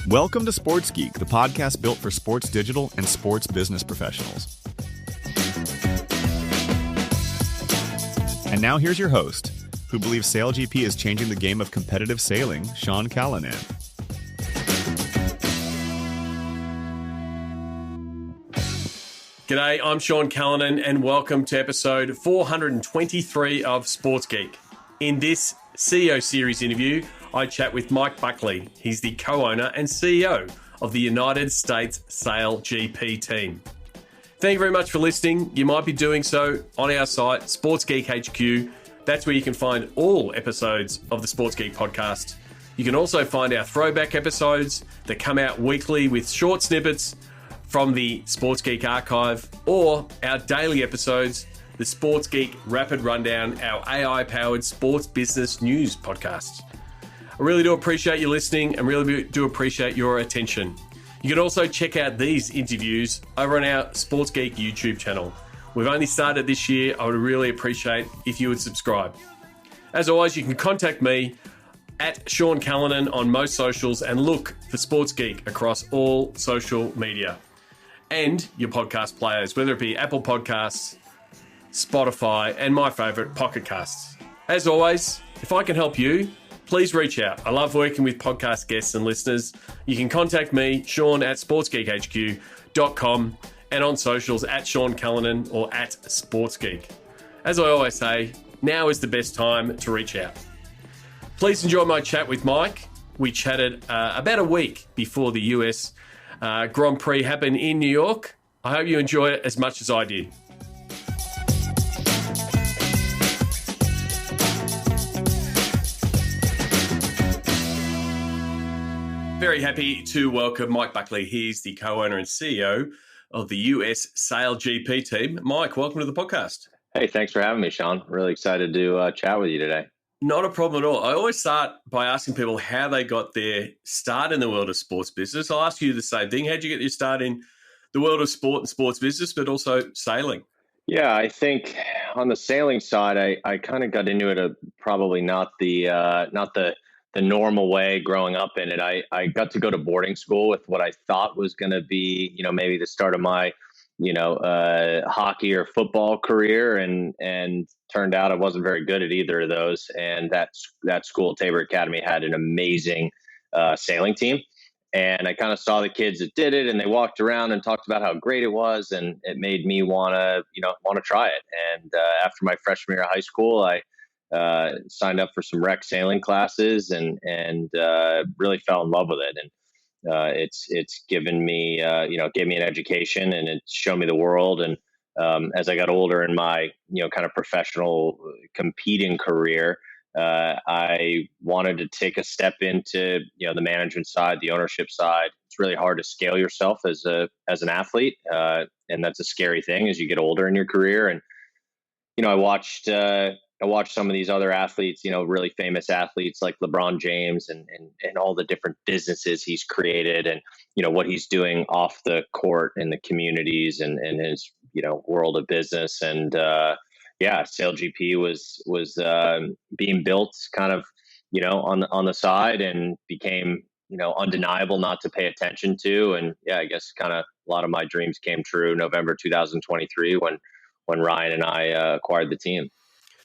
Welcome to Sports Geek, the podcast built for sports digital and sports business professionals. And now here's your host, who believes SailGP is changing the game of competitive sailing, Sean Callanan. G'day, I'm Sean Callanan and welcome to episode 423 of Sports Geek. In this CEO series interview, I chat with Mike Buckley. He's the co-owner and CEO of the United States SailGP Team. Thank you very much for listening. You might be doing so on our site, Sports Geek HQ. That's where you can find all episodes of the Sports Geek podcast. You can also find our throwback episodes that come out weekly with short snippets from the Sports Geek archive, or our daily episodes, the Sports Geek Rapid Rundown, our AI-powered sports business news podcast. I really do appreciate you listening and really do appreciate your attention. You can also check out these interviews over on our Sports Geek YouTube channel. We've only started this year. I would really appreciate if you would subscribe. As always, you can contact me at Sean Callanan on most socials and look for Sports Geek across all social media and your podcast players, whether it be Apple Podcasts, Spotify, and my favorite, Pocket Casts. As always, if I can help you, please reach out. I love working with podcast guests and listeners. You can contact me, Sean, at sportsgeekhq.com, and on socials at Sean Callanan or at SportsGeek. As I always say, now is the best time to reach out. Please enjoy my chat with Mike. We chatted about a week before the US Grand Prix happened in New York. I hope you enjoy it as much as I did. Very happy to welcome Mike Buckley. He's the co-owner and CEO of the US SailGP Team. Mike, welcome to the podcast. Hey, thanks for having me, Sean. Really excited to chat with you today. Not a problem at all. I always start by asking people how they got their start in the world of sports business. I'll ask you the same thing. How'd you get your start in the world of sport and sports business, but also sailing? Yeah, I think on the sailing side, I kind of got into it probably not the normal way growing up in it. I got to go to boarding school with what I thought was going to be, maybe the start of my, hockey or football career, and turned out I wasn't very good at either of those. And that school, Tabor Academy, had an amazing sailing team. And I kind of saw the kids that did it, and they walked around and talked about how great it was, and it made me want to try it. And after my freshman year of high school, I signed up for some rec sailing classes and really fell in love with it. And it's given me, gave me an education, and it's shown me the world. And as I got older in my, kind of professional competing career, I wanted to take a step into, the management side, the ownership side. It's really hard to scale yourself as an athlete. And that's a scary thing as you get older in your career. And, I watched some of these other athletes, really famous athletes like LeBron James and all the different businesses he's created, and, what he's doing off the court in the communities and his, world of business. And, SailGP was being built kind of, on the side, and became, undeniable not to pay attention to. And I guess kind of a lot of my dreams came true November 2023 when Ryan and I acquired the team.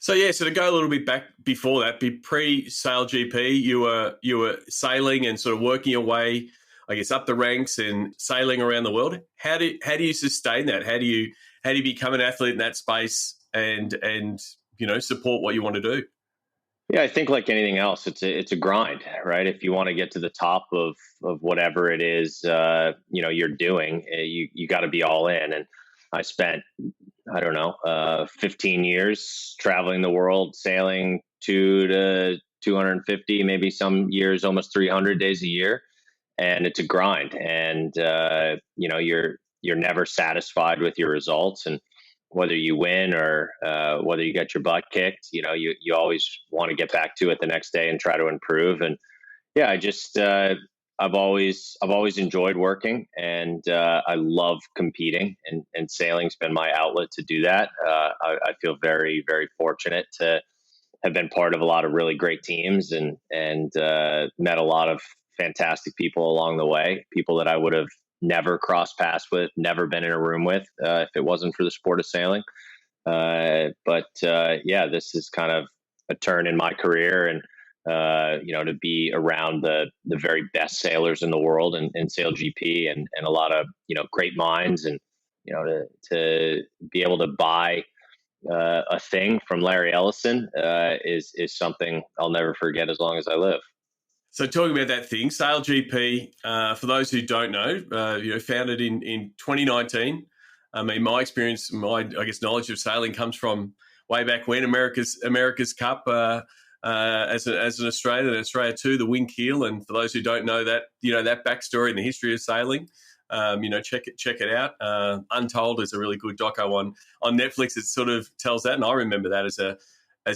So to go a little bit back before that, pre-SailGP, you were sailing and sort of working your way, I guess, up the ranks and sailing around the world. How do you sustain that? How do you become an athlete in that space and support what you want to do? Yeah, I think like anything else, it's a grind, right? If you want to get to the top of whatever it is, you're doing, you got to be all in. And I spent, 15 years traveling the world, sailing 200 to 250, maybe some years, almost 300 days a year. And it's a grind. And, you're never satisfied with your results. And whether you win or whether you get your butt kicked, you always want to get back to it the next day and try to improve. And I've always enjoyed working, and I love competing, and sailing's been my outlet to do that. I feel very, very fortunate to have been part of a lot of really great teams and met a lot of fantastic people along the way, people that I would have never crossed paths with, never been in a room with if it wasn't for the sport of sailing. But this is kind of a turn in my career, and to be around the very best sailors in the world in SailGP, and a lot of great minds, and to be able to buy a thing from Larry Ellison is something I'll never forget as long as I live. So talking about that thing, SailGP, for those who don't know, founded in 2019. I mean, my experience, knowledge of sailing comes from way back when America's Cup as an Australian, and Australia 2, the Wing Keel. And for those who don't know that, that backstory and the history of sailing, check it out. Untold is a really good doco on Netflix. It sort of tells that, and I remember that as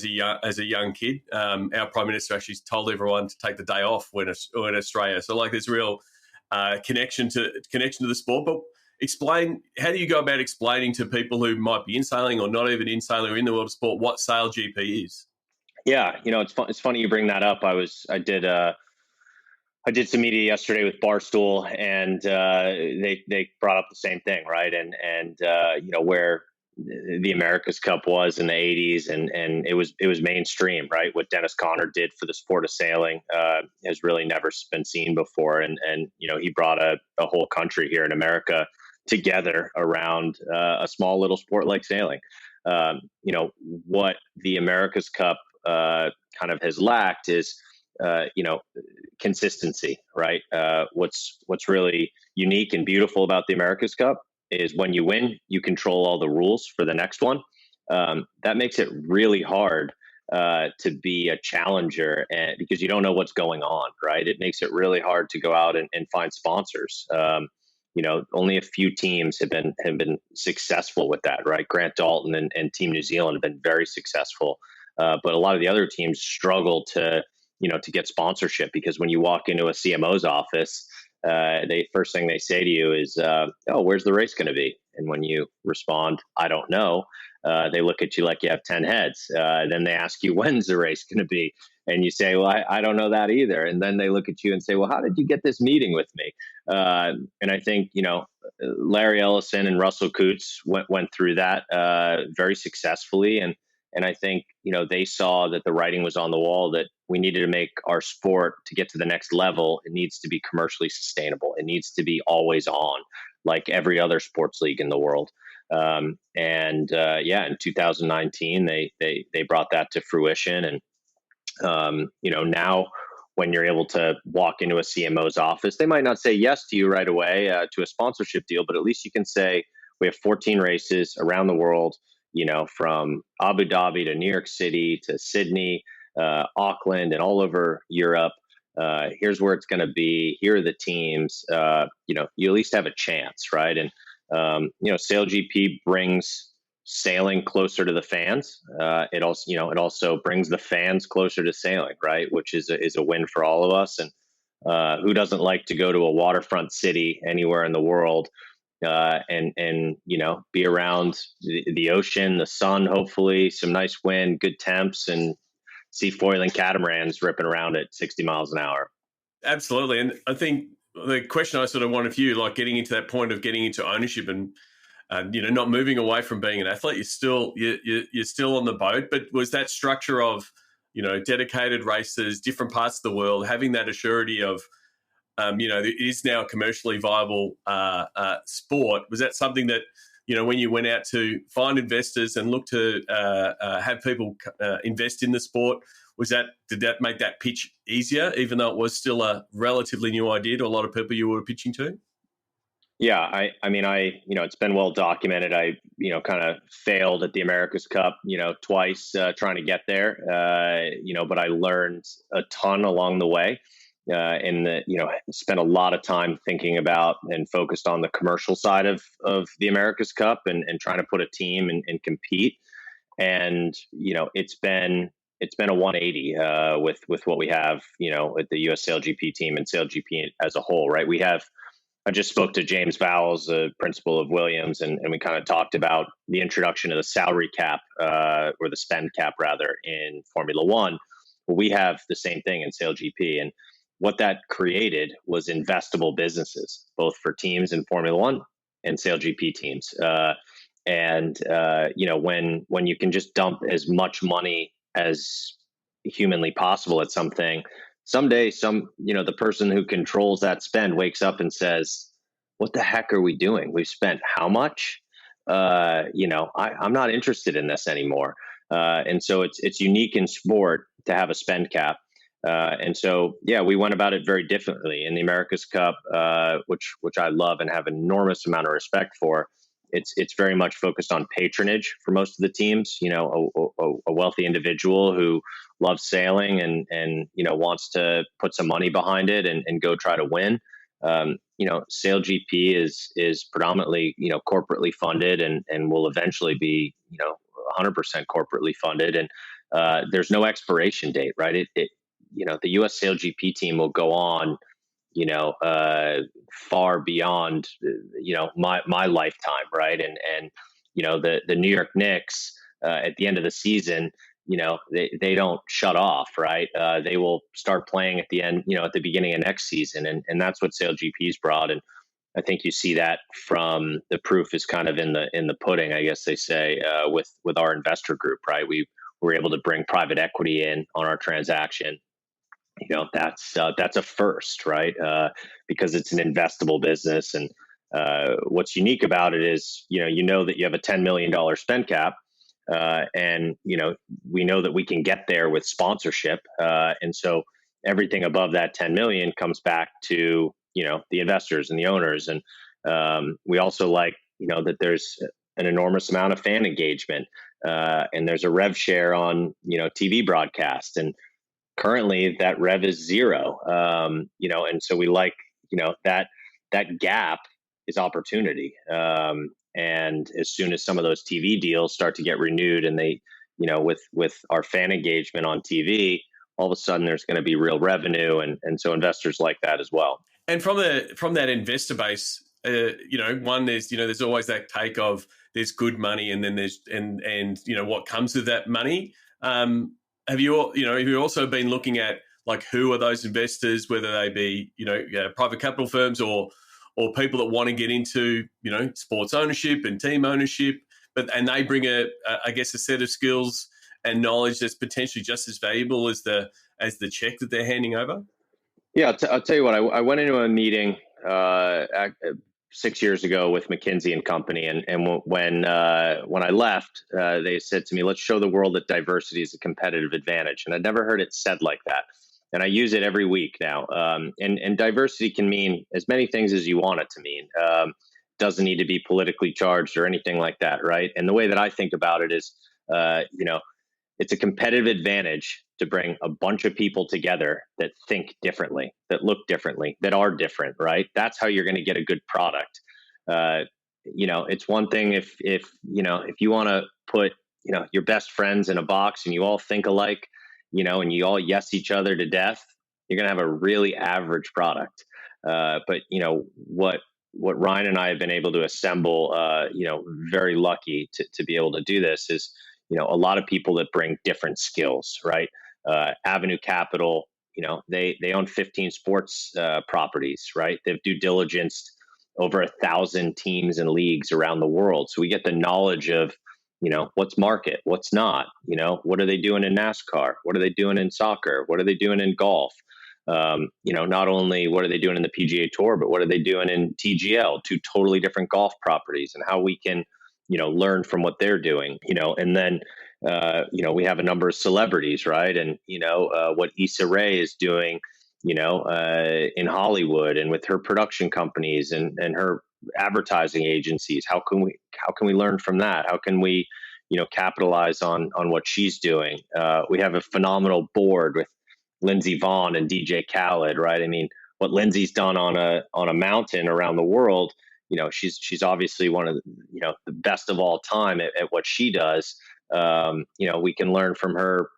a young kid. Our Prime Minister actually told everyone to take the day off when Australia. So like there's real connection to the sport. But explain, how do you go about explaining to people who might be in sailing or not even in sailing or in the world of sport what SailGP is? Yeah, it's funny you bring that up. I did some media yesterday with Barstool, and they brought up the same thing, right? And where the America's Cup was in the 80s, and it was mainstream, right? What Dennis Conner did for the sport of sailing has really never been seen before, and he brought a whole country here in America together around a small little sport like sailing. What the America's Cup kind of has lacked is consistency, right? What's really unique and beautiful about the America's Cup is when you win, you control all the rules for the next one. That makes it really hard to be a challenger, and because you don't know what's going on, right? It makes it really hard to go out and find sponsors. Only a few teams have been successful with that, right? Grant Dalton and Team New Zealand have been very successful, but a lot of the other teams struggle to get sponsorship, because when you walk into a CMO's office, first thing they say to you is, "Oh, where's the race going to be?" And when you respond, "I don't know," they look at you like you have 10 heads. Then they ask you, "When's the race going to be?" And you say, "Well, I don't know that either." And then they look at you and say, "Well, how did you get this meeting with me?" And I think, Larry Ellison and Russell Coutts went through that very successfully. And I think, they saw that the writing was on the wall, that we needed to make our sport, to get to the next level, it needs to be commercially sustainable. It needs to be always on, like every other sports league in the world. In 2019, they brought that to fruition. And, now when you're able to walk into a CMO's office, they might not say yes to you right away to a sponsorship deal, but at least you can say, we have 14 races around the world, from Abu Dhabi to New York City to Sydney, Auckland, and all over Europe. Here's where it's going to be. Here are the teams. You at least have a chance, right? And SailGP brings sailing closer to the fans. It also brings the fans closer to sailing, right? Which is a win for all of us. And who doesn't like to go to a waterfront city anywhere in the world? And be around the ocean, the sun, hopefully some nice wind, good temps, and see foiling catamarans ripping around at 60 miles an hour. Absolutely. And I think the question I sort of wanted for you, like getting into that point of getting into ownership and not moving away from being an athlete, you're still on the boat, but was that structure of dedicated races, different parts of the world, having that assurity of it is now a commercially viable sport. Was that something that, when you went out to find investors and look to have people invest in the sport, did that make that pitch easier, even though it was still a relatively new idea to a lot of people you were pitching to? Yeah, it's been well documented. I kind of failed at the America's Cup, twice trying to get there, but I learned a ton along the way. Spent a lot of time thinking about and focused on the commercial side of the America's Cup and trying to put a team and compete. And, it's been a 180 with what we have, at the US SailGP team and SailGP as a whole, right? I just spoke to James Vowles, the principal of Williams, and we kind of talked about the introduction of the salary cap or the spend cap rather in Formula One. Well, we have the same thing in SailGP. And what that created was investable businesses, both for teams in Formula One and SailGP teams. When you can just dump as much money as humanly possible at something, someday the person who controls that spend wakes up and says, what the heck are we doing? We've spent how much? I'm not interested in this anymore. And so it's unique in sport to have a spend cap. We went about it very differently in the America's Cup, which I love and have an enormous amount of respect for. It's very much focused on patronage for most of the teams. A wealthy individual who loves sailing and wants to put some money behind it and go try to win. SailGP is predominantly corporately funded and will eventually be 100% corporately funded, and there's no expiration date, right? The U.S. SailGP team will go on far beyond my lifetime, right? And the New York Knicks at the end of the season, they don't shut off, right? They will start playing at the end, at the beginning of next season, and that's what SailGP's brought. And I think you see that from the proof is kind of in the pudding, I guess they say, with our investor group, right? We were able to bring private equity in on our transaction. That's a first, right? Because it's an investable business, and what's unique about it is that you have a $10 million spend cap, and we know that we can get there with sponsorship, and so everything above that 10 million comes back to the investors and the owners, and we also like that there's an enormous amount of fan engagement, and there's a rev share on TV broadcast, and currently that rev is zero, and so we like that gap is opportunity, and as soon as some of those TV deals start to get renewed, and they with our fan engagement on TV, all of a sudden there's going to be real revenue, and so investors like that as well. And from that investor base, there's always that take of there's good money, and then there's and what comes with that money. Have you also been looking at like who are those investors, whether they be private capital firms or people that want to get into sports ownership and team ownership, and they bring a set of skills and knowledge that's potentially just as valuable as the check that they're handing over? Yeah, I'll tell you what. I went into a meeting 6 years ago with McKinsey and Company, and when I left, they said to me, "Let's show the world that diversity is a competitive advantage." And I'd never heard it said like that, and I use it every week now. And diversity can mean as many things as you want it to mean. Doesn't need to be politically charged or anything like that, right? And the way that I think about it is, it's a competitive advantage to bring a bunch of people together that think differently, that look differently, that are different, right? That's how you're going to get a good product. It's one thing if you want to put, your best friends in a box and you all think alike, and you all yes each other to death, you're going to have a really average product. But what Ryan and I have been able to assemble, very lucky to be able to do this is, a lot of people that bring different skills, right? Avenue Capital, they own 15 sports properties, right? They've due diligence over 1,000 teams and leagues around the world. So we get the knowledge of, what's market, what's not, what are they doing in NASCAR? What are they doing in soccer? What are they doing in golf? Not only what are they doing in the PGA Tour, but what are they doing in TGL, two totally different golf properties, and how we can learn from what they're doing, and then, we have a number of celebrities, right? And, what Issa Rae is doing, in Hollywood and with her production companies and her advertising agencies. How can we learn from that? How can we, capitalize on what she's doing? We have a phenomenal board with Lindsey Vonn and DJ Khaled, right? I mean, what Lindsey's done on a mountain around the world, she's obviously one of the best of all time at what she does. We can learn from her,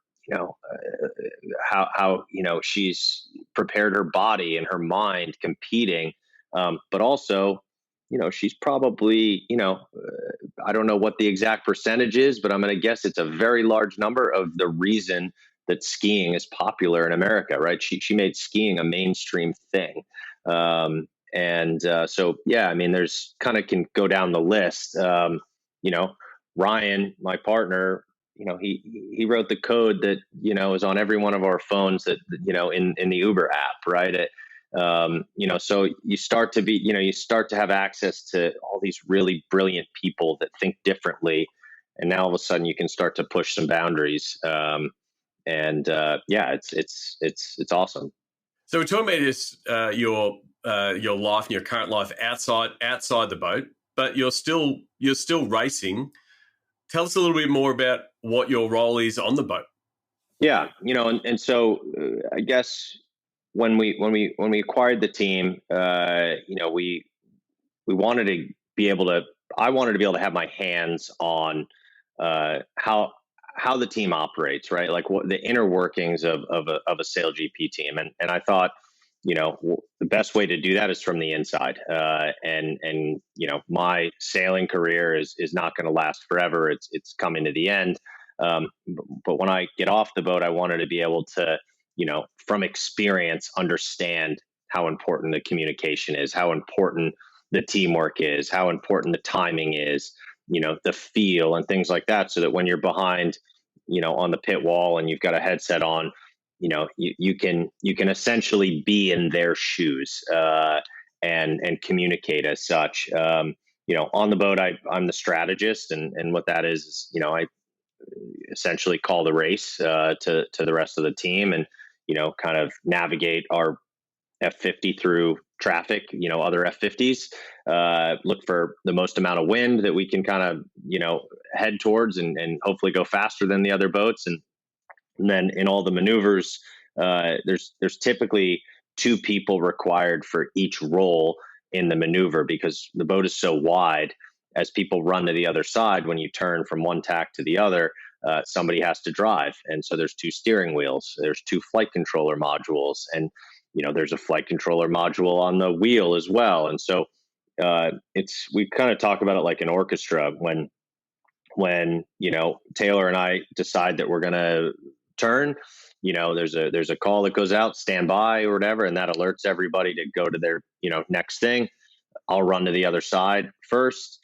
how she's prepared her body and her mind competing, but also, she's probably, I don't know what the exact percentage is, but I'm going to guess it's a very large number of the reason that skiing is popular in America, right? She made skiing a mainstream thing. So, yeah, I mean, there's kind of can go down the list. Ryan, my partner, he wrote the code that, is on every one of our phones that, in the Uber app, right? So you start to have access to all these really brilliant people that think differently. And now all of a sudden you can start to push some boundaries. It's awesome. So we're talking about this, your life and your current life outside the boat, but you're still racing. Tell us a little bit more about what your role is on the boat. Yeah, so I guess when we acquired the team, we wanted to be able to. I wanted to be able to have my hands on how the team operates, right? Like what the inner workings of a SailGP team, and I thought, the best way to do that is from the inside. My sailing career is not going to last forever. It's coming to the end. But when I get off the boat, I wanted to be able to, from experience, understand how important the communication is, how important the teamwork is, how important the timing is, the feel and things like that. So that when you're behind, on the pit wall and you've got a headset on, you can essentially be in their shoes and communicate as such. On the boat, I'm the strategist, and what that is, I essentially call the race to the rest of the team, and kind of navigate our F50 through traffic, other F50s, look for the most amount of wind that we can kind of, head towards and hopefully go faster than the other boats. And then in all the maneuvers, there's typically two people required for each role in the maneuver because the boat is so wide. As people run to the other side, when you turn from one tack to the other, somebody has to drive. And so there's two steering wheels, there's two flight controller modules, and there's a flight controller module on the wheel as well. And so we kind of talk about it like an orchestra. When Taylor and I decide that we're going to turn, there's a call that goes out, stand by or whatever, and that alerts everybody to go to their next thing. I'll run to the other side first.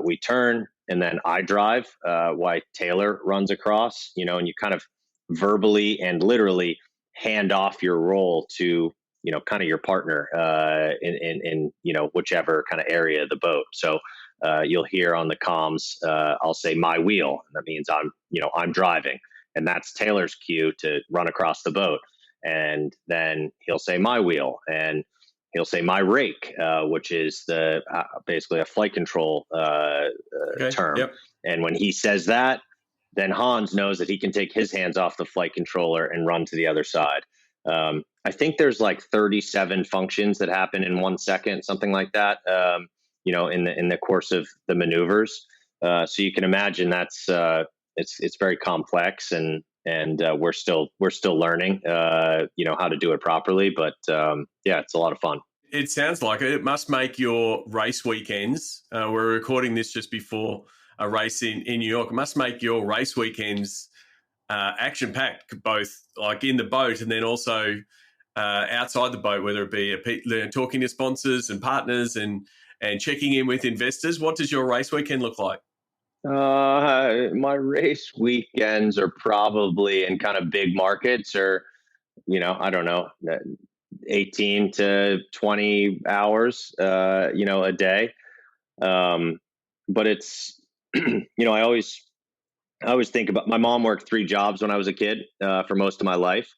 We turn, and then I drive while Taylor runs across. And you kind of verbally and literally hand off your role to kind of your partner in whichever kind of area of the boat. So you'll hear on the comms, I'll say my wheel, and that means I'm driving, and that's Taylor's cue to run across the boat. And then he'll say my wheel, and he'll say my rake, which is basically a flight control term. Yep. And when he says that, then Hans knows that he can take his hands off the flight controller and run to the other side. I think there's like 37 functions that happen in 1 second, something like that, in the course of the maneuvers. So you can imagine that's it's very complex, and we're still learning, how to do it properly. But it's a lot of fun. It sounds like it. It must make your race weekends. We're recording this just before a race in New York. It must make your race weekends action-packed, both like in the boat and then also outside the boat, whether it be talking to sponsors and partners and checking in with investors. What does your race weekend look like? My race weekends are probably in kind of big markets, or I don't know, 18 to 20 hours, a day. But it's, I always think about, my mom worked 3 jobs when I was a kid, for most of my life.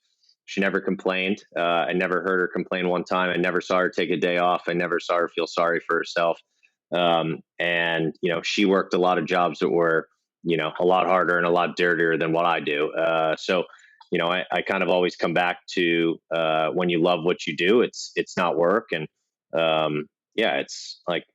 She never complained. I never heard her complain one time. I never saw her take a day off. I never saw her feel sorry for herself. And she worked a lot of jobs that were, a lot harder and a lot dirtier than what I do. So I kind of always come back to, when you love what you do, it's not work. And it's like,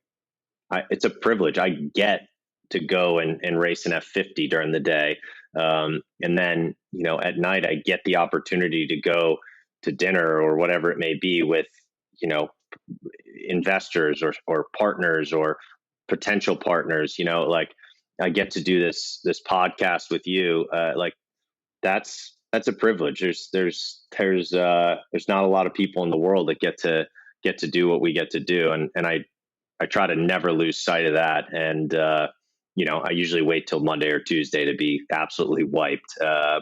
it's a privilege. I get to go and race an F50 during the day. And then, at night, I get the opportunity to go to dinner or whatever it may be with, investors or partners or potential partners. Like I get to do this podcast with you. Like that's that's a privilege. There's not a lot of people in the world that get to do what we get to do, and I try to never lose sight of that. And I usually wait till Monday or Tuesday to be absolutely wiped.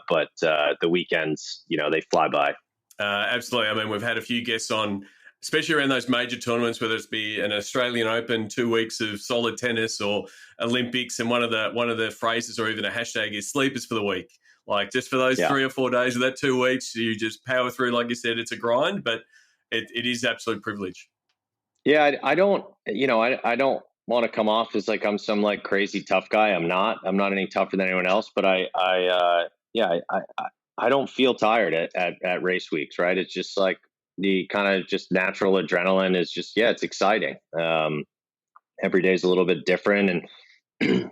But the weekends, they fly by. Absolutely. I mean, we've had a few guests on, especially around those major tournaments, whether it's be an Australian Open, 2 weeks of solid tennis, or Olympics, and one of the phrases or even a hashtag is sleepers for the week. Like, just for those 3 or 4 days of that 2 weeks, you just power through. Like you said, it's a grind, but it is absolute privilege. Yeah, I don't, I don't want to come off as like I'm some like crazy tough guy. I'm not any tougher than anyone else, but I don't feel tired at race weeks, right? It's just like the kind of just natural adrenaline is just, it's exciting. Every day's a little bit different, and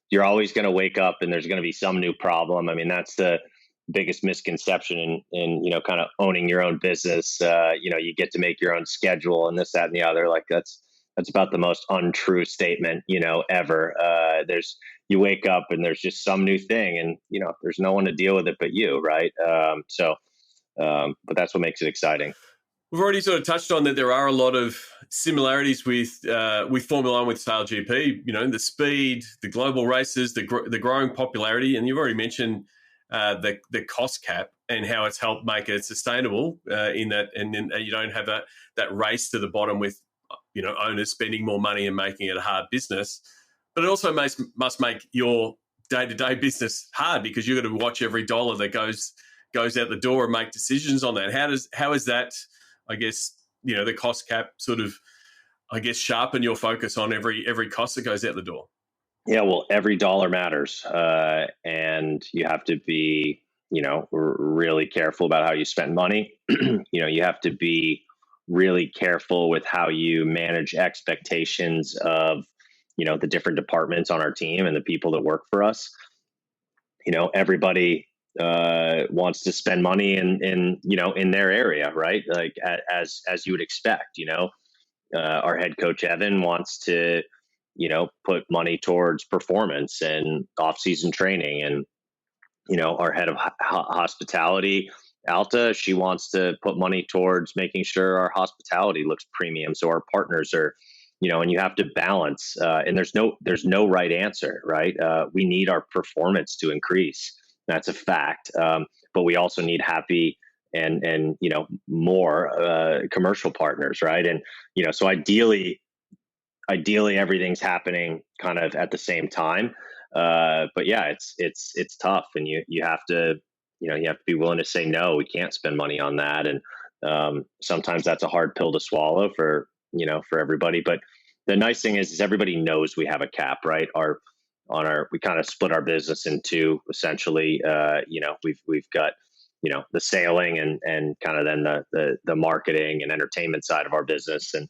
you're always going to wake up and there's going to be some new problem. I mean, that's the biggest misconception in kind of owning your own business. You get to make your own schedule and this, that, and the other. Like that's about the most untrue statement, ever. You wake up and there's just some new thing, and there's no one to deal with it but you, right? But that's what makes it exciting. We've already sort of touched on that there are a lot of similarities with Formula One, with SailGP. The speed, the global races, the growing popularity, and you've already mentioned the cost cap and how it's helped make it sustainable in that, and then you don't have that race to the bottom with owners spending more money and making it a hard business. But it also must make your day-to-day business hard, because you've got to watch every dollar that goes out the door and make decisions on that. How is that, I guess, the cost cap sort of, I guess, sharpen your focus on every cost that goes out the door? Yeah, well, every dollar matters, and you have to be, really careful about how you spend money. You have to be really careful with how you manage expectations of, the different departments on our team and the people that work for us. Everybody wants to spend money in their area, right? Like as you would expect. Our head coach Evan wants to put money towards performance and off-season training, and our head of hospitality Alta, she wants to put money towards making sure our hospitality looks premium, so our partners are, and you have to balance, and there's no right answer, right? We need our performance to increase. That's a fact. But we also need happy and more commercial partners, right? And so ideally everything's happening kind of at the same time. But yeah, it's tough, and you have to be willing to say no. We can't spend money on that, and sometimes that's a hard pill to swallow for everybody. But the nice thing is everybody knows we have a cap, right? We kind of split our business into essentially, we've got, the sailing and kind of then the marketing and entertainment side of our business. And,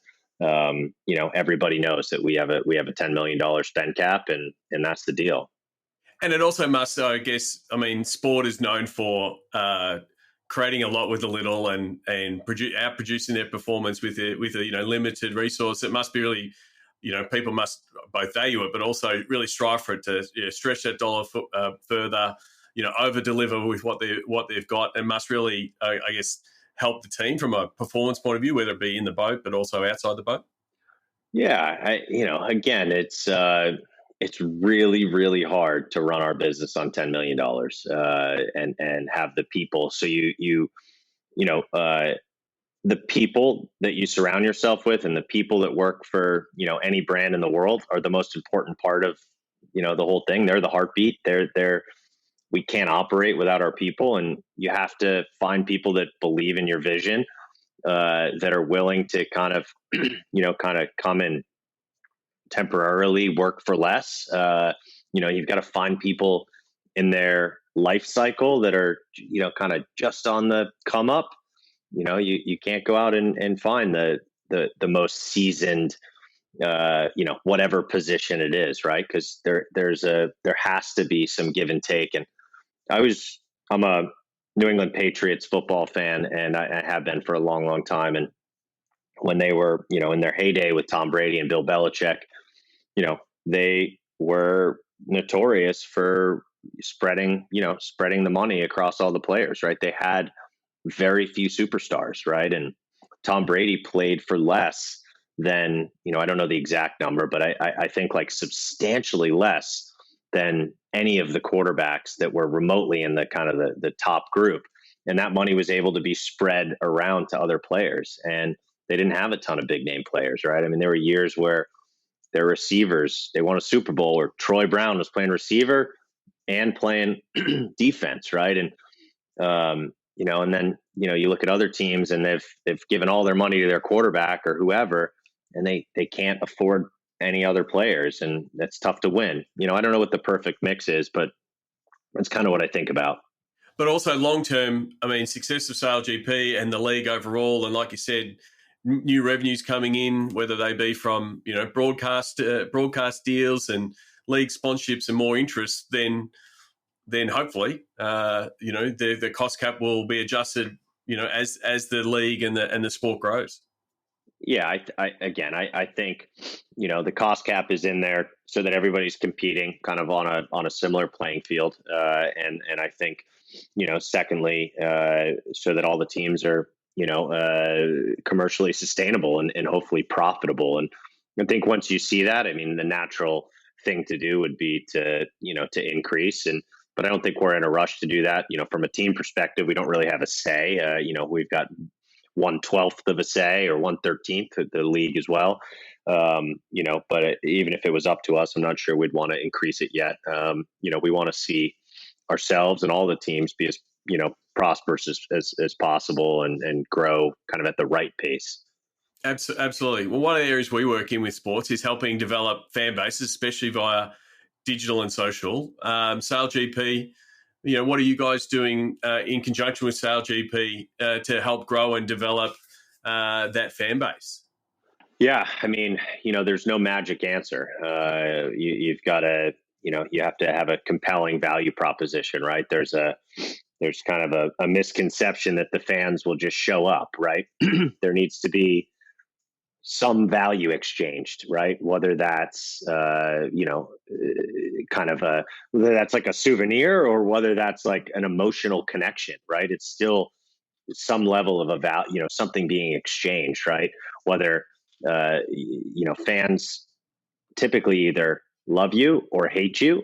everybody knows that we have a $10 million spend cap, and that's the deal. And it also must, I guess, I mean, sport is known for creating a lot with a little, and outproducing their performance with a limited resource. It must be really, people must both value it, but also really strive for it to stretch that dollar further, over deliver with what they've got, and must really, I guess, help the team from a performance point of view, whether it be in the boat but also outside the boat. Yeah, again, it's really, really hard to run our business on $10 million and have the people. So the people that you surround yourself with and the people that work for, any brand in the world are the most important part of, the whole thing. They're the heartbeat. We can't operate without our people, and you have to find people that believe in your vision, that are willing to kind of come and temporarily work for less. You've got to find people in their life cycle that are, kind of just on the come up. You can't go out and find the most seasoned, whatever position it is, right? Because there has to be some give and take. And I'm a New England Patriots football fan, and I have been for a long, long time. And when they were, in their heyday with Tom Brady and Bill Belichick, they were notorious for, spreading the money across all the players, right? They had very few superstars, right? And Tom Brady played for less than, I don't know the exact number, but I think like substantially less than any of the quarterbacks that were remotely in the kind of the top group. And that money was able to be spread around to other players. And they didn't have a ton of big name players, right? I mean, there were years where their receivers, they won a Super Bowl, or Troy Brown was playing receiver and playing defense, right? And and then you look at other teams and they've given all their money to their quarterback or whoever, and they can't afford any other players, and that's tough to win. I don't know what the perfect mix is, but that's kind of what I think about. But also long term, I mean, success of SailGP and the league overall, and like you said, new revenues coming in, whether they be from broadcast deals and league sponsorships and more interest, then hopefully the cost cap will be adjusted as the league and the sport grows. Yeah, I think the cost cap is in there so that everybody's competing kind of on a similar playing field, and I think secondly, so that all the teams are commercially sustainable and hopefully profitable. And I think once you see that, I mean, the natural thing to do would be to increase. But I don't think we're in a rush to do that. From a team perspective, we don't really have a say. We've got 1/12 of a say or 1/13 of the league as well. But even if it was up to us, I'm not sure we'd want to increase it yet. We want to see ourselves and all the teams be as prosperous as possible and grow kind of at the right pace. Absolutely. Well, one of the areas we work in with sports is helping develop fan bases, especially via digital and social. SailGP, what are you guys doing in conjunction with SailGP to help grow and develop that fan base? Yeah, I mean, there's no magic answer. You've got to, you have to have a compelling value proposition, right? There's kind of a misconception that the fans will just show up, right? There needs to be some value exchanged, right? Whether that's, whether that's like a souvenir or whether that's like an emotional connection, right? It's still some level of a value, something being exchanged, right? Whether, fans typically either love you or hate you.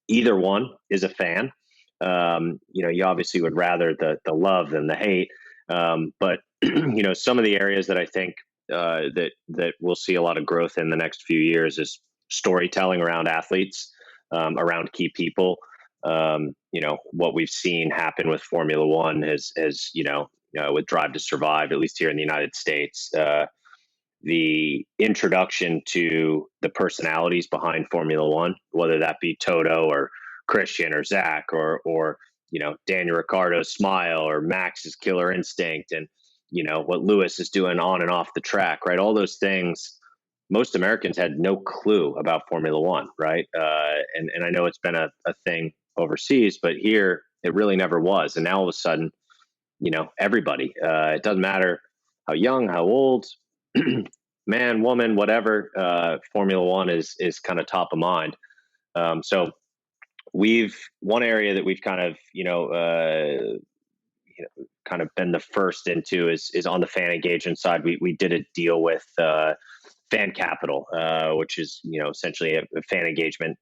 Either one is a fan. You obviously would rather the love than the hate. But, some of the areas that I think that we'll see a lot of growth in the next few years is storytelling around athletes, around key people. What we've seen happen with Formula One is with Drive to Survive, at least here in the United States, the introduction to the personalities behind Formula One, whether that be Toto or Christian or Zach or Daniel Ricciardo's smile or Max's killer instinct, and what Lewis is doing on and off the track, right? All those things, most Americans had no clue about Formula One, right? And I know it's been a thing overseas, but here it really never was. And now all of a sudden, everybody, it doesn't matter how young, how old, man, woman, whatever, Formula One is kind of top of mind. So one area that we've kind of, kind of been the first into is on the fan engagement side. We did a deal with Fan Capital, which is essentially a fan engagement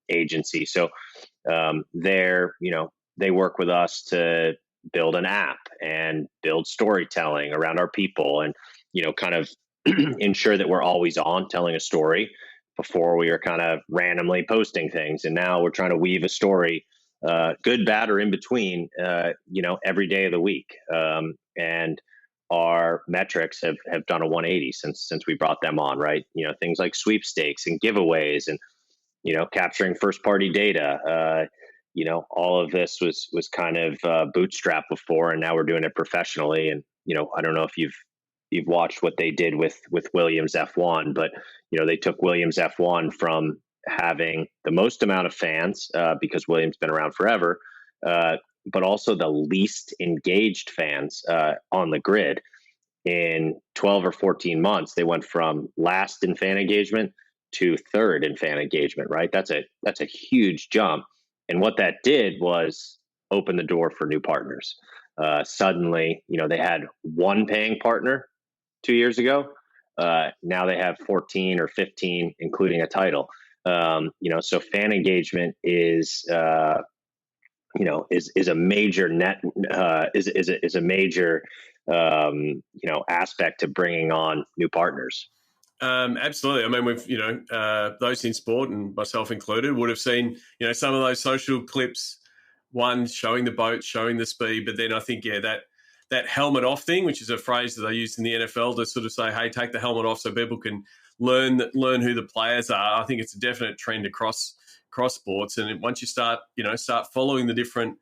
agency. So they work with us to build an app and build storytelling around our people, and kind of ensure that we're always on telling a story. Before we were kind of randomly posting things, and now we're trying to weave a story, good, bad, or in between, every day of the week. And our metrics have done a 180 since we brought them on, right? Things like sweepstakes and giveaways and, capturing first party data. All of this was kind of bootstrapped before, and now we're doing it professionally. And, I don't know if you've watched what they did with Williams F1, but, they took Williams F1 from having the most amount of fans, because Williams been around forever, but also the least engaged fans on the grid. In 12 or 14 months, they went from last in fan engagement to third in fan engagement, right? That's a huge jump. And what that did was open the door for new partners. Suddenly, they had one paying partner 2 years ago. Now they have 14 or 15, including a title. So fan engagement is a major is a major aspect to bringing on new partners. Absolutely. I mean, we've those in sport and myself included would have seen some of those social clips. One showing the boat, showing the speed, but then I think that helmet off thing, which is a phrase that they use in the NFL to sort of say, "Hey, take the helmet off so people can learn who the players are." I think it's a definite trend across sports, and once you start following the different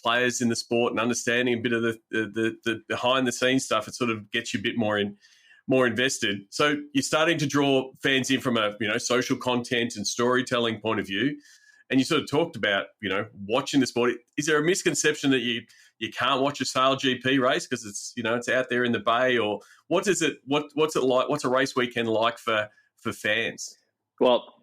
players in the sport and understanding a bit of the behind the scenes stuff, it sort of gets you a bit more invested. So you're starting to draw fans in from a social content and storytelling point of view. And you sort of talked about watching the sport. Is there a misconception that you can't watch a SailGP race because it's out there in the bay, or what's it like? What's a race weekend like for fans? Well,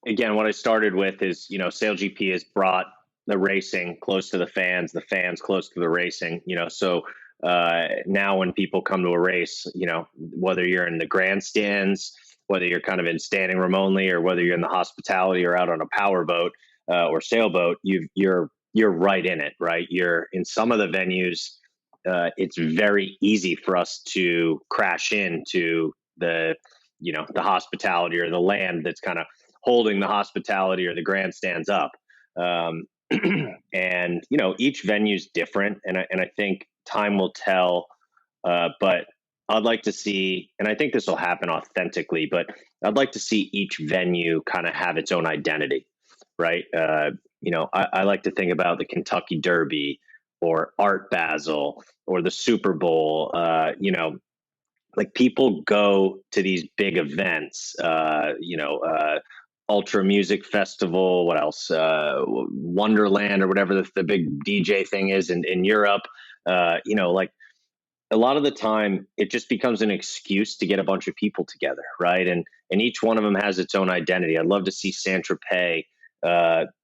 again, what I started with is SailGP has brought the racing close to the fans close to the racing. So now when people come to a race, whether you're in the grandstands, whether you're kind of in standing room only, or whether you're in the hospitality or out on a power boat or sailboat, you're right in it, right? You're in some of the venues. It's very easy for us to crash into the hospitality or the land that's kind of holding the hospitality or the grandstands up. And each venue's different, and I think time will tell. But I'd like to see, and I think this will happen authentically, but I'd like to see each venue kind of have its own identity, right? I like to think about the Kentucky Derby or Art Basel or the Super Bowl. Like people go to these big events, Ultra Music Festival, what else? Wonderland or whatever the big DJ thing is in Europe. Like a lot of the time it just becomes an excuse to get a bunch of people together, right? And each one of them has its own identity. I'd love to see Saint-Tropez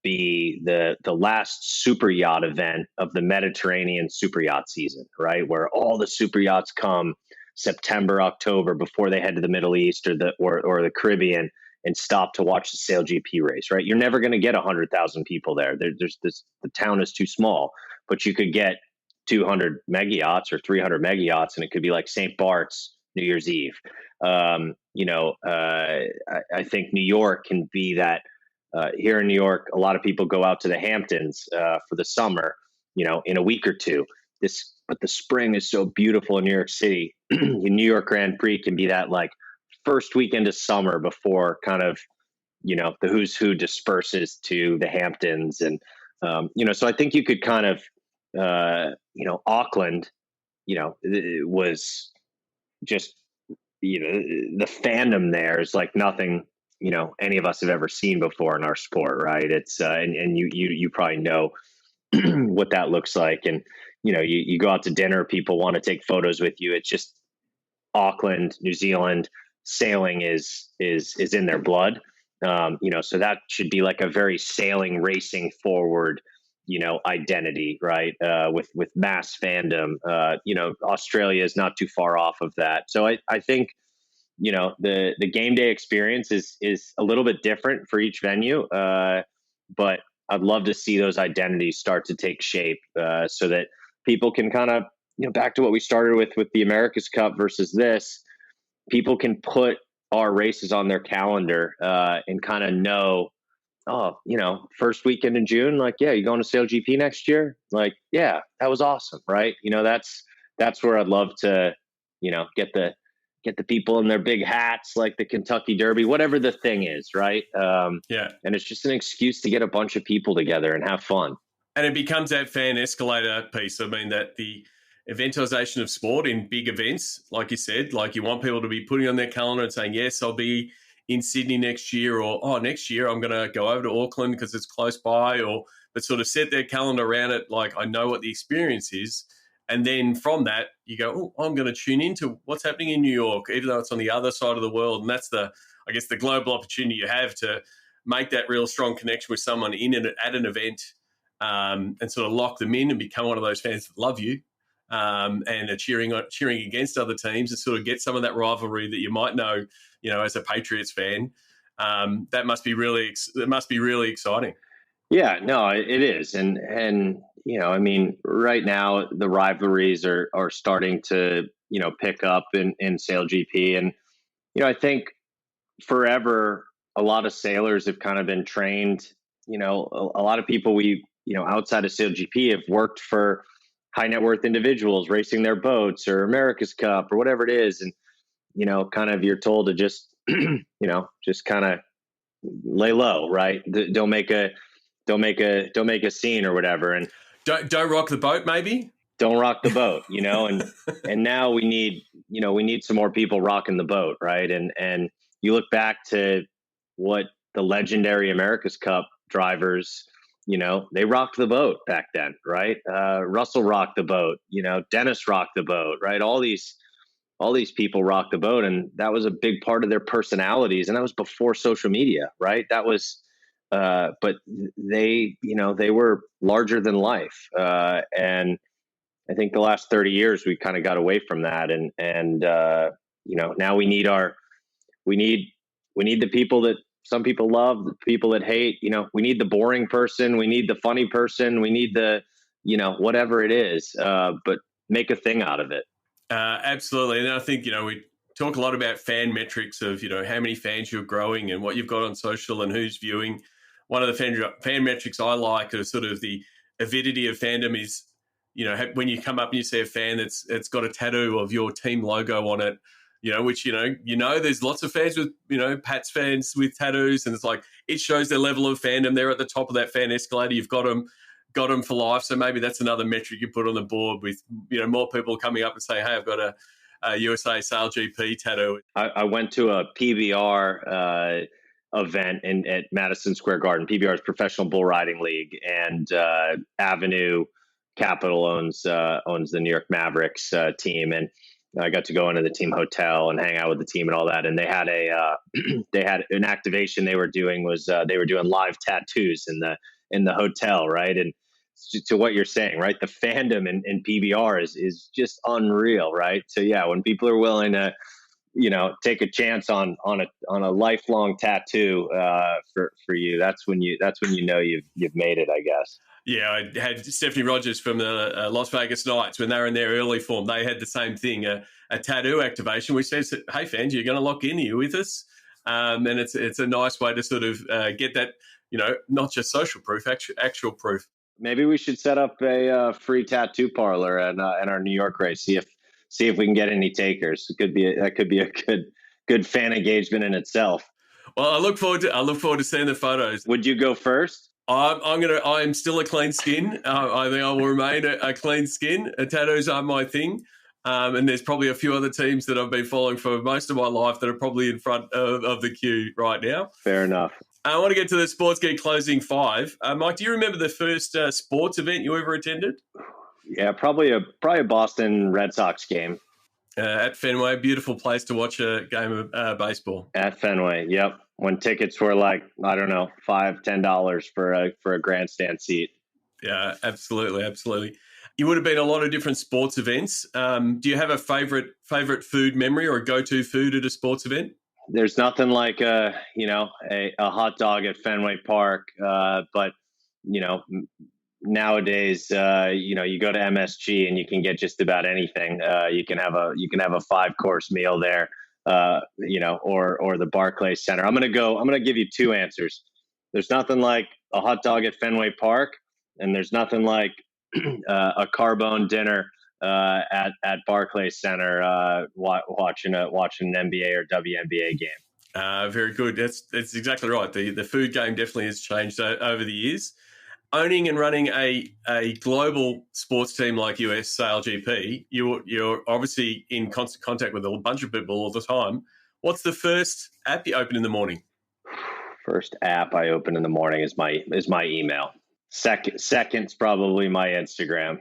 be the last super yacht event of the Mediterranean super yacht season, right? Where all the super yachts come September, October before they head to the Middle East or the Caribbean and stop to watch the SailGP race, right? You're never going to get 100,000 people there. The town is too small, but you could get 200 mega yachts or 300 mega yachts, and it could be like St. Bart's New Year's Eve. I think New York can be that. Here in New York, a lot of people go out to the Hamptons for the summer, in a week or two. But the spring is so beautiful in New York City. The New York Grand Prix can be that like first weekend of summer before kind of, the who's who disperses to the Hamptons. And, so I think you could kind of, Auckland, was just, the fandom there is like nothing, any of us have ever seen before in our sport, right? It's, and you probably know what that looks like. And, you go out to dinner, people want to take photos with you. It's just Auckland, New Zealand, sailing is in their blood. So that should be like a very sailing, racing forward, identity, right? With mass fandom. Australia is not too far off of that. So I think, the game day experience is a little bit different for each venue. But I'd love to see those identities start to take shape so that people can kind of, back to what we started with the America's Cup versus this, people can put our races on their calendar and kind of know, first weekend in June, like, yeah, you going to SailGP next year? Like, yeah, that was awesome, right? That's where I'd love to, get the people in their big hats, like the Kentucky Derby, whatever the thing is, right? Yeah. And it's just an excuse to get a bunch of people together and have fun. And it becomes that fan escalator piece. I mean, that the eventization of sport in big events, like you said, like you want people to be putting on their calendar and saying, yes, I'll be in Sydney next year, or, next year I'm going to go over to Auckland because it's close by, but sort of set their calendar around it. Like, I know what the experience is. And then from that, you go, I'm going to tune into what's happening in New York, even though it's on the other side of the world. And that's the global opportunity you have to make that real strong connection with someone at an event, and sort of lock them in and become one of those fans that love you, and are cheering against other teams, and sort of get some of that rivalry that you might know, as a Patriots fan. That must be really exciting. Yeah, no, it is. And right now the rivalries are starting to, pick up in SailGP. And, I think forever, a lot of sailors have kind of been trained, a lot of people outside of SailGP have worked for high net worth individuals racing their boats or America's Cup or whatever it is. And, kind of you're told to just, just kind of lay low, right? Don't make a scene or whatever. And don't rock the boat, maybe. Don't rock the boat, and now we need some more people rocking the boat, right? And you look back to what the legendary America's Cup drivers, they rocked the boat back then, right? Russell rocked the boat, Dennis rocked the boat, right? All these people rocked the boat, and that was a big part of their personalities. And that was before social media, right? That was, but they were larger than life. And I think the last 30 years, we kind of got away from that. And now we need the people that some people love, the people that hate, we need the boring person. We need the funny person. We need the, whatever it is, but make a thing out of it. Absolutely. And I think, we talk a lot about fan metrics of, how many fans you're growing and what you've got on social and who's viewing. One of the fan metrics I like are sort of the avidity of fandom is, when you come up and you see a fan that's got a tattoo of your team logo on it, which, there's lots of fans with, Pats fans with tattoos, and it's like, it shows their level of fandom. They're at the top of that fan escalator. You've got them for life. So maybe that's another metric you put on the board with, more people coming up and saying, hey, I've got a USA SailGP tattoo. I went to a PBR event at Madison Square Garden. PBR is Professional Bull Riding League, and Avenue Capital owns the New York Mavericks team. And I got to go into the team hotel and hang out with the team and all that. And they had they had an activation they were doing was they were doing live tattoos in the hotel, right? And to what you're saying, right? The fandom in PBR is just unreal, right? So yeah, when people are willing to, take a chance on a lifelong tattoo for you, that's when you know you've made it, I guess. Yeah, I had Stephanie Rogers from the Las Vegas Knights when they were in their early form. They had the same thing, a tattoo activation, which says, "Hey fans, you're going to lock in. Are you with us?" And it's a nice way to sort of get that, not just social proof, actual proof. Maybe we should set up a free tattoo parlor in our New York race. See if we can get any takers. That could be a good fan engagement in itself. Well, I look forward to seeing the photos. Would you go first? I'm still a clean skin. I think I will remain a clean skin. Tattoos are my thing. And there's probably a few other teams that I've been following for most of my life that are probably in front of the queue right now. Fair enough. I want to get to the Sports Geek closing five. Mike, do you remember the first sports event you ever attended? Yeah, probably a Boston Red Sox game. At Fenway, beautiful place to watch a game of baseball. At Fenway, yep. When tickets were like, I don't know, $5-10 for a grandstand seat. Yeah, absolutely. You would have been a lot of different sports events. Do you have a favorite food memory or a go-to food at a sports event? There's nothing like a hot dog at Fenway Park, but nowadays you go to MSG and you can get just about anything. You can have a 5-course meal there, or the Barclays Center. I'm gonna give you two answers. There's nothing like a hot dog at Fenway Park, and there's nothing like a carbone dinner at Barclays Center, watching an NBA or WNBA game. Very good. That's exactly right. The food game definitely has changed over the years. Owning and running a global sports team like US SailGP, you're obviously in constant contact with a bunch of people all the time. What's the first app you open in the morning? First app I open in the morning is my email. Second's probably my Instagram.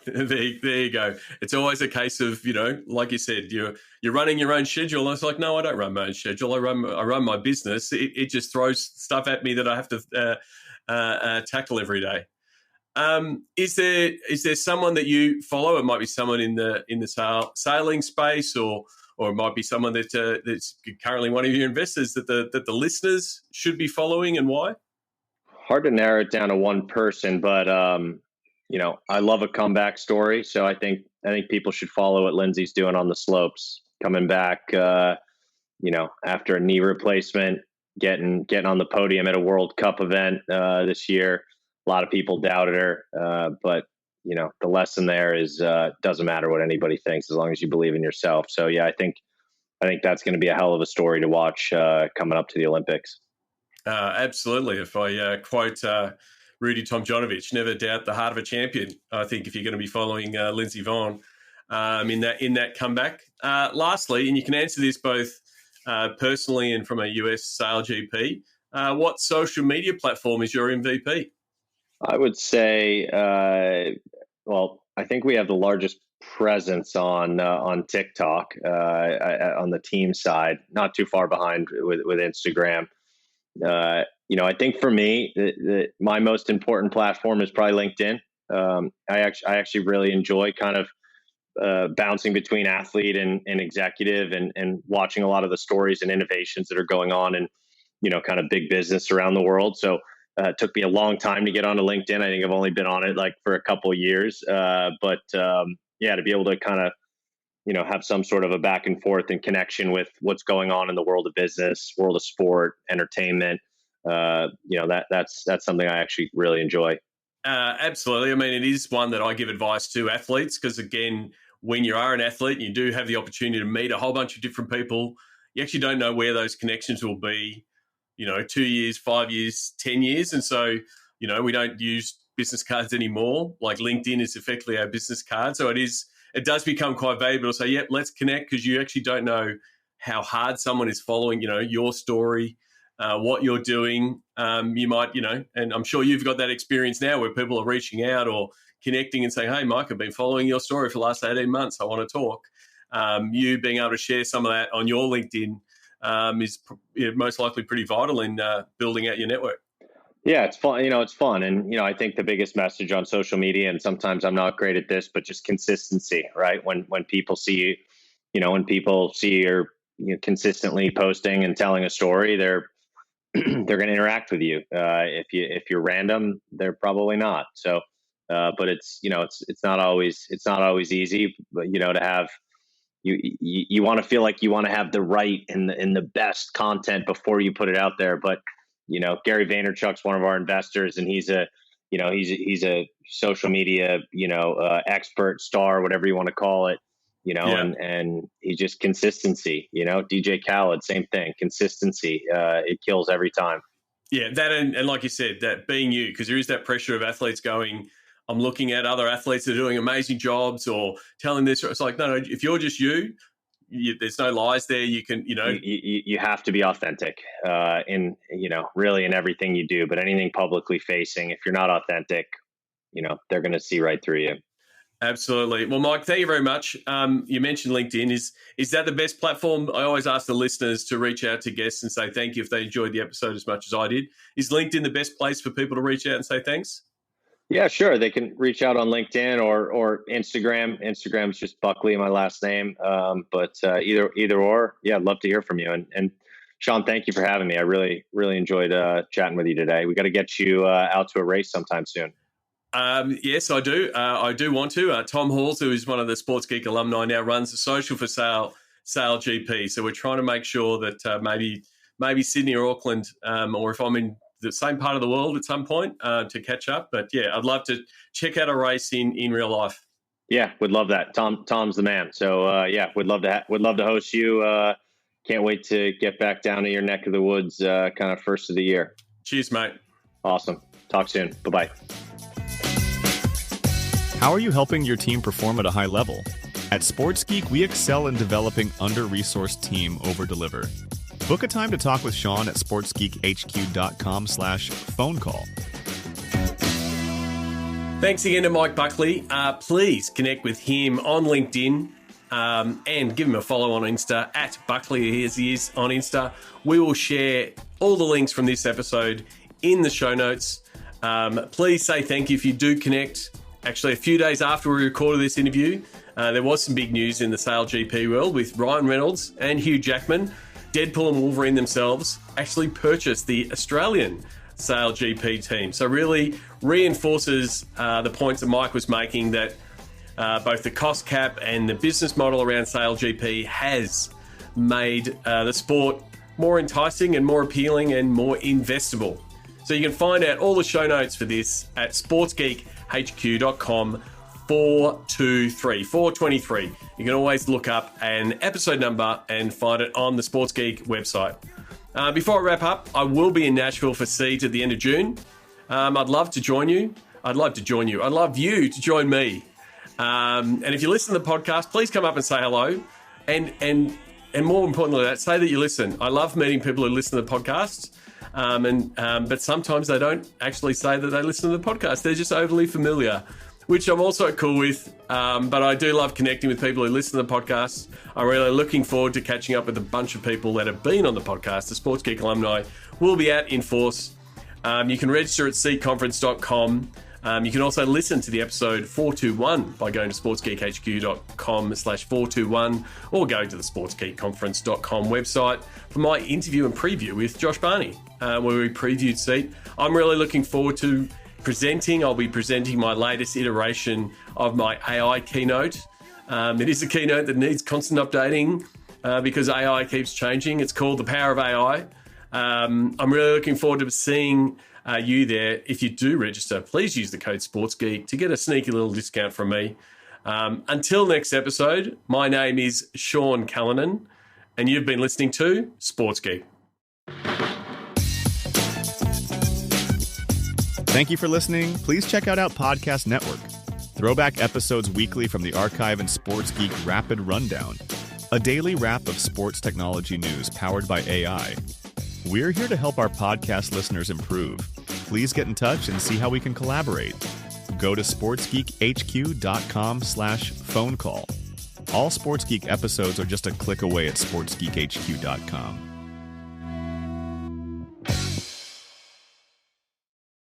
There you go. It's always a case of, like you said, you're running your own schedule. I was like, no, I don't run my own schedule. I run my business. It just throws stuff at me that I have to tackle every day. Is there someone that you follow? It might be someone in the sailing space, or it might be someone that's currently one of your investors that the listeners should be following, and why? Hard to narrow it down to one person, but I love a comeback story. So I think people should follow what Lindsay's doing on the slopes, coming back, after a knee replacement, getting on the podium at a World Cup event this year. A lot of people doubted her, but the lesson there is doesn't matter what anybody thinks as long as you believe in yourself. So yeah, I think that's going to be a hell of a story to watch coming up to the Olympics. Absolutely. If I quote Rudy Tomjanovich, never doubt the heart of a champion. I think if you're going to be following Lindsey Vonn in that comeback. Lastly, and you can answer this both personally and from a US SailGP, what social media platform is your MVP? I would say, I think we have the largest presence on TikTok on the team side, not too far behind with Instagram. I think for me, my most important platform is probably LinkedIn. I actually really enjoy kind of bouncing between athlete and executive and watching a lot of the stories and innovations that are going on in, kind of big business around the world. So it took me a long time to get onto LinkedIn. I think I've only been on it for a couple of years. But to be able to kind of, have some sort of a back and forth and connection with what's going on in the world of business, world of sport, entertainment. That's something I actually really enjoy. Absolutely. I mean, it is one that I give advice to athletes because, again, when you are an athlete, you do have the opportunity to meet a whole bunch of different people. You actually don't know where those connections will be, 2 years, 5 years, 10 years. And so, we don't use business cards anymore. Like LinkedIn is effectively our business card. So it does become quite valuable to say, yep, let's connect, because you actually don't know how hard someone is following, your story, what you're doing. You might, and I'm sure you've got that experience now where people are reaching out or connecting and saying, hey, Mike, I've been following your story for the last 18 months. I want to talk. You being able to share some of that on your LinkedIn is most likely pretty vital in building out your network. Yeah, it's fun. It's fun. And, I think the biggest message on social media, and sometimes I'm not great at this, but just consistency, right? When people see you, when people see you're consistently posting and telling a story, they're going to interact with you. If you're random, they're probably not. So, but it's not always easy, but, to have, you want to feel like you want to have the right and the best content before you put it out there. But, Gary Vaynerchuk's one of our investors, and he's a social media, expert, star, whatever you want to call it, and he's just consistency, DJ Khaled, same thing, consistency. It kills every time. Yeah. That, and like you said, that being you, because there is that pressure of athletes going, I'm looking at other athletes that are doing amazing jobs or telling this. It's like, no, if you're just you, there's no lies there. You can, you have to be authentic really in everything you do, but anything publicly facing, if you're not authentic, they're going to see right through you. Absolutely. Well, Mike, thank you very much. You mentioned LinkedIn. Is that the best platform? I always ask the listeners to reach out to guests and say thank you if they enjoyed the episode as much as I did. Is LinkedIn the best place for people to reach out and say thanks? Yeah, sure. They can reach out on LinkedIn or Instagram. Instagram's just Buckley, my last name. But either or, yeah, I'd love to hear from you. And Sean, thank you for having me. I really, really enjoyed chatting with you today. We got to get you out to a race sometime soon. Yes, I do. I do want to. Tom Halls, who is one of the Sports Geek alumni, now runs the social for SailGP. So we're trying to make sure that maybe Sydney or Auckland, or if I'm in the same part of the world at some point to catch up. But yeah, I'd love to check out a race in real life. Yeah, would love that. Tom's the man. So yeah, would love to host you. Can't wait to get back down to your neck of the woods, kind of first of the year. Cheers, mate. Awesome. Talk soon. Bye-bye. How are you helping your team perform at a high level? At Sports Geek, we excel in developing under-resourced team over-deliver. Book a time to talk with Sean at sportsgeekhq.com/phone call. Thanks again to Mike Buckley. Please connect with him on LinkedIn and give him a follow on Insta at Buckley as he is on Insta. We will share all the links from this episode in the show notes. Please say thank you if you do connect. Actually, a few days after we recorded this interview, there was some big news in the SailGP world with Ryan Reynolds and Hugh Jackman. Deadpool and Wolverine themselves actually purchased the Australian SailGP team. So really reinforces the points that Mike was making that both the cost cap and the business model around SailGP has made the sport more enticing and more appealing and more investable. So you can find out all the show notes for this at sportsgeekhq.com 423. You can always look up an episode number and find it on the Sports Geek website. Before I wrap up, I will be in Nashville for Seeds at the end of June. I'd love to join you. I'd love you to join me. And if you listen to the podcast, please come up and say hello. And more importantly than that, say that you listen. I love meeting people who listen to the podcast. But sometimes they don't actually say that they listen to the podcast. They're just overly familiar, which I'm also cool with. But I do love connecting with people who listen to the podcast. I'm really looking forward to catching up with a bunch of people that have been on the podcast. The Sports Geek alumni will be out in force. You can register at seedconference.com. You can also listen to the episode 421 by going to sportsgeekhq.com/421 or go to the sportsgeekconference.com website for my interview and preview with Josh Barney, where we previewed Seed. I'm really looking forward to presenting. I'll be presenting my latest iteration of my AI keynote. It is a keynote that needs constant updating because AI keeps changing. It's called The Power of AI. I'm really looking forward to seeing you there. If you do register, please use the code SportsGeek to get a sneaky little discount from me. Until next episode, my name is Sean Callanan, and you've been listening to Sports Geek. Thank you for listening. Please check out our podcast network. Throwback episodes weekly from the archive and Sports Geek Rapid Rundown, a daily wrap of sports technology news powered by AI. We're here to help our podcast listeners improve. Please get in touch and see how we can collaborate. Go to sportsgeekhq.com/phone call. All Sports Geek episodes are just a click away at sportsgeekhq.com.